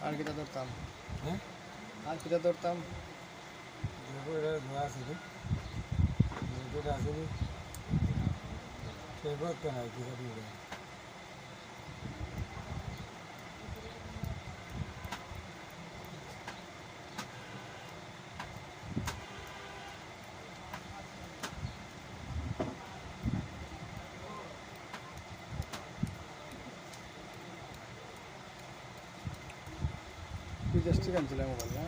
আর কিটা ধরতাম হ্যাঁ আর কিটা ধরতাম দেখো এটা ধোয়া আছে রে যেটা আছে রে সেই করতে নাই কি করি রে বিদেশ থেকে আনছিলাম মোবাইল না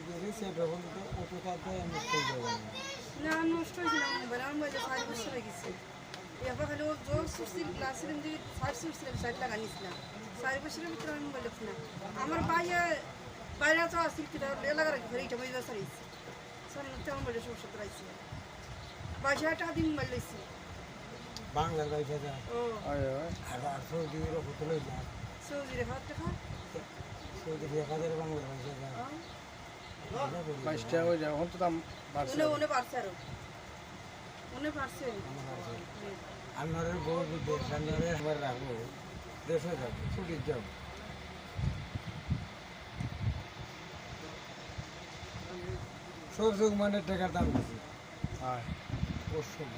যদি সেটা হলো তো অটো কাটতে আমি কই যাব না নষ্ট হয়েছিল আমার মোবাইল আমার মোবাইলে 4 বছর হয়ে গেছে এবার খালি ও জোর সুসিল ক্লাসের মধ্যে 4 সুসিল 60 টাকা নিছিলাম 4 বছরের ভিতরে আমি মোবাইল কিনা আমার বাইরে তো আসিল কিনা এলাকার ঘরে এটা মোবাইল সারিয়েছি সব তেমন মোবাইল সমস্যা করাইছি 22,000 টাকা দিয়ে মোবাইল লইছি বাংলার বাইরে যা ও আয় আয় আর সৌদির হোটেল না সৌদি রেখা টাকা সৌদি রেখাদের বাংলার বাইরে যা 22 টাকা হয়ে যায় এখন তো দাম বাড়ছে উনি পারছে আরো উনি পারছে আমার বউ বিদেশ সামনে একবার রাখবো দেশে যাবো ছুটির যাবো সব যুগ মানে টাকার দাম বেশি আয় ওর সব